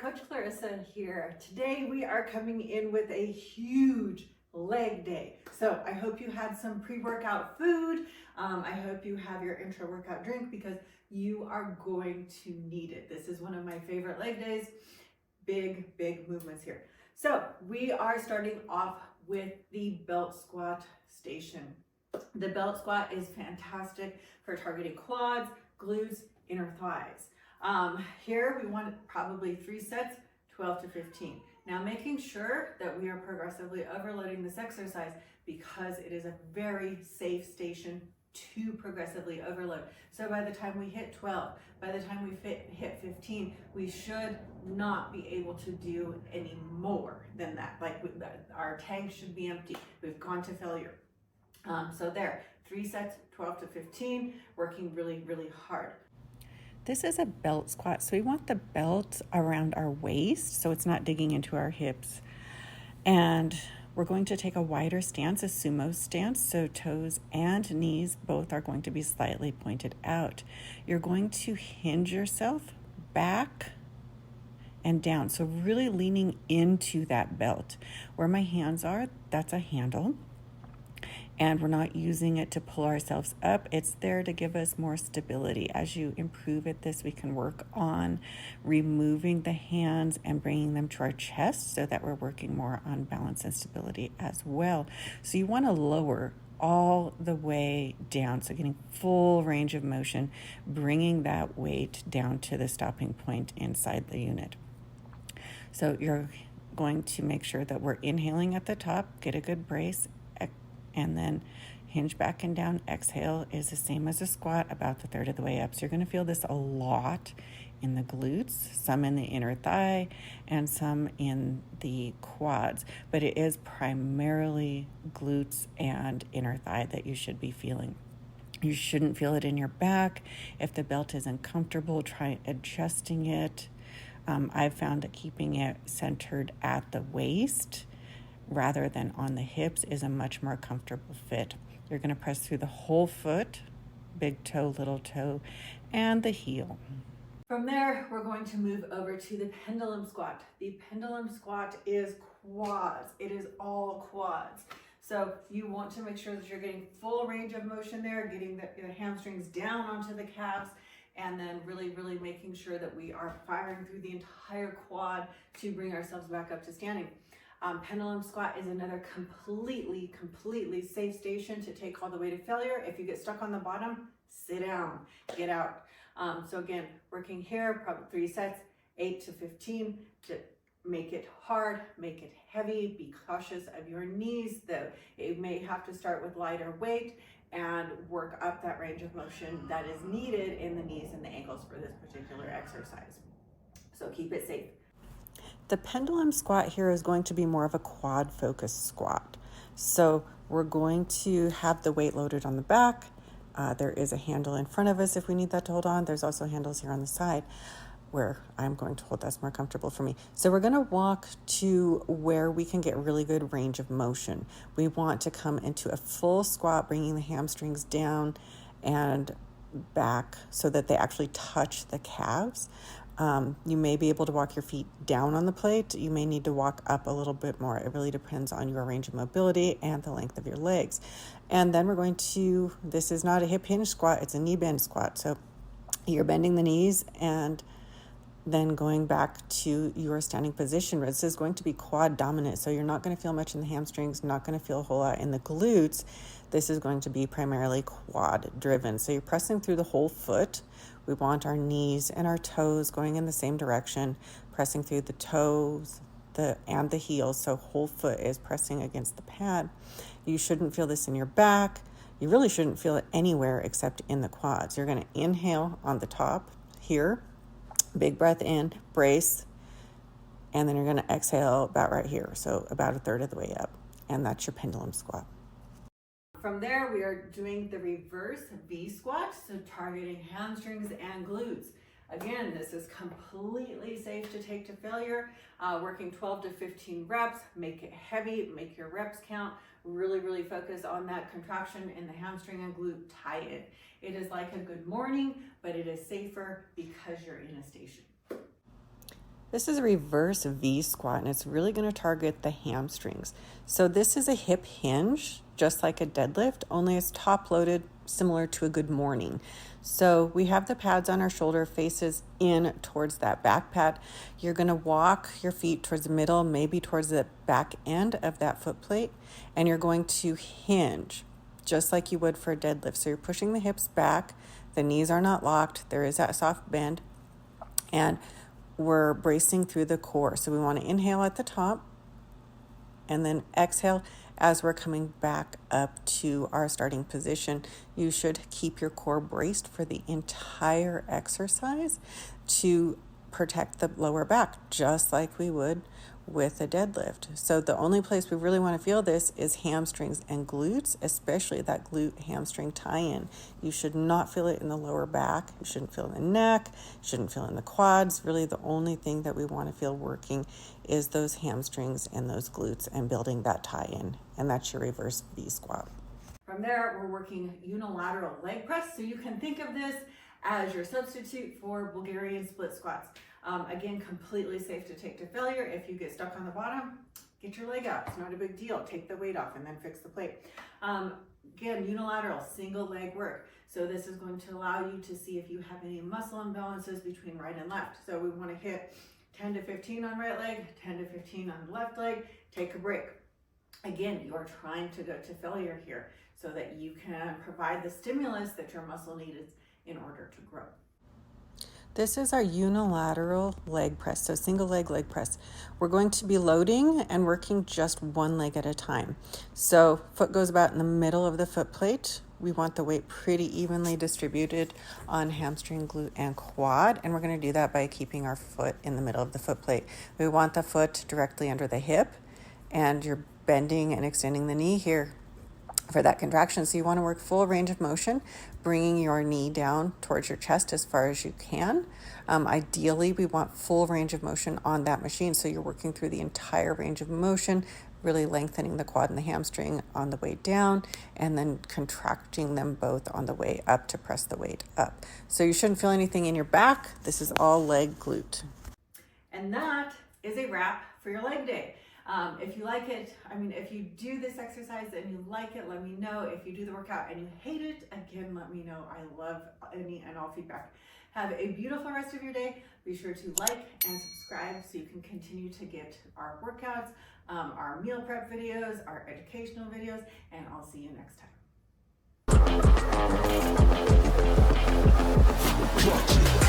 Coach Clarissa here. Today we are coming in with a huge leg day. So I hope you had some pre-workout food. I hope you have your intra-workout drink because you are going to need it. This is one of my favorite leg days. Big movements here. So we are starting off with the belt squat station. The belt squat is fantastic for targeting quads, glutes, inner thighs. Here we want probably 3 sets, 12 to 15. Now making sure that we are progressively overloading this exercise because it is a very safe station to progressively overload. So by the time we hit 12, by the time we hit 15, we should not be able to do any more than that. Like our tank should be empty. We've gone to failure. So there, 3 sets, 12 to 15, working really hard. This is a belt squat, so we want the belt around our waist so it's not digging into our hips. And we're going to take a wider stance, a sumo stance, so toes and knees both are going to be slightly pointed out. You're going to hinge yourself back and down, so really leaning into that belt. Where my hands are, that's a handle. And we're not using it to pull ourselves up. It's there to give us more stability. As you improve at this, we can work on removing the hands and bringing them to our chest so that we're working more on balance and stability as well. So you want to lower all the way down. So getting full range of motion, bringing that weight down to the stopping point inside the unit. So you're going to make sure that we're inhaling at the top, get a good brace, and then hinge back and down. Exhale is the same as a squat, about the third of the way up. So you're going to feel this a lot in the glutes, some in the inner thigh, and some in the quads. But it is primarily glutes and inner thigh that you should be feeling. You shouldn't feel it in your back. If the belt isn't comfortable, try adjusting it. I've found that keeping it centered at the waist rather than on the hips is a much more comfortable fit. You're going to press through the whole foot, big toe, little toe, and the heel. From there, we're going to move over to the pendulum squat. The pendulum squat is quads. It is all quads. So you want to make sure that you're getting full range of motion there, getting the hamstrings down onto the calves, and then really making sure that we are firing through the entire quad to bring ourselves back up to standing. Pendulum squat is another completely safe station to take all the way to failure. If you get stuck on the bottom, sit down, get out. So again, working here, probably 3 sets, 8 to 15, to make it hard, make it heavy, be cautious of your knees though. You may have to start with lighter weight and work up that range of motion that is needed in the knees and the ankles for this particular exercise. So keep it safe. The pendulum squat here is going to be more of a quad focused squat. So we're going to have the weight loaded on the back. There is a handle in front of us if we need that to hold on. There's also handles here on the side where I'm going to hold. That's more comfortable for me. So we're going to walk to where we can get really good range of motion. We want to come into a full squat, bringing the hamstrings down and back so that they actually touch the calves. You may be able to walk your feet down on the plate. You may need to walk up a little bit more. It really depends on your range of mobility and the length of your legs. And then we're going to, this is not a hip hinge squat, it's a knee bend squat. So you're bending the knees and then going back to your standing position. This is going to be quad dominant, so you're not going to feel much in the hamstrings, not going to feel a whole lot in the glutes. This is going to be primarily quad driven. So you're pressing through the whole foot. We want our knees and our toes going in the same direction, pressing through the toes and the heels. So whole foot is pressing against the pad. You shouldn't feel this in your back. You really shouldn't feel it anywhere except in the quads. You're going to inhale on the top here. Big breath in, brace, and then you're going to exhale about right here, so about a third of the way up, and that's your pendulum squat. From there, we are doing the reverse V squat, so targeting hamstrings and glutes. Again, this is completely safe to take to failure. Working 12 to 15 reps, make it heavy, make your reps count, really focus on that contraction in the hamstring and glute, tie it. It is like a good morning, but it is safer because you're in a station. This is a reverse V squat, and it's really going to target the hamstrings. So this is a hip hinge, just like a deadlift, only it's top loaded, similar to a good morning. So we have the pads on our shoulder, faces in towards that back pad. You're going to walk your feet towards the middle, maybe towards the back end of that foot plate, and you're going to hinge just like you would for a deadlift. So you're pushing the hips back, the knees are not locked, there is that soft bend, and we're bracing through the core. So we want to inhale at the top and then exhale as we're coming back up to our starting position. You should keep your core braced for the entire exercise to protect the lower back, just like we would with a deadlift. So the only place we really want to feel this is hamstrings and glutes, especially that glute hamstring tie-in. You should not feel it in the lower back. You shouldn't feel it in the neck. You shouldn't feel it in the quads. Really, the only thing that we want to feel working is those hamstrings and those glutes and building that tie-in. And that's your reverse V squat. From there, we're working unilateral leg press. So you can think of this as your substitute for Bulgarian split squats. Again, completely safe to take to failure. If you get stuck on the bottom, get your leg out. It's not a big deal. Take the weight off and then fix the plate. Again, unilateral, single leg work. So this is going to allow you to see if you have any muscle imbalances between right and left. So we want to hit 10 to 15 on right leg, 10 to 15 on left leg, take a break. Again, you are trying to go to failure here so that you can provide the stimulus that your muscle needs in order to grow. This is our unilateral leg press, so single leg press. We're going to be loading and working just one leg at a time. So foot goes about in the middle of the foot plate. We want the weight pretty evenly distributed on hamstring, glute, and quad, and we're going to do that by keeping our foot in the middle of the foot plate. We want the foot directly under the hip, and you're bending and extending the knee here for that contraction. So you want to work full range of motion, bringing your knee down towards your chest as far as you can. Ideally, we want full range of motion on that machine. So you're working through the entire range of motion, really lengthening the quad and the hamstring on the way down, and then contracting them both on the way up to press the weight up. So you shouldn't feel anything in your back. This is all leg glute. And that is a wrap for your leg day. If you like it, if you do this exercise and you like it, let me know. If you do the workout and you hate it, again, let me know. I love any and all feedback. Have a beautiful rest of your day. Be sure to like and subscribe so you can continue to get our workouts, our meal prep videos, our educational videos, and I'll see you next time.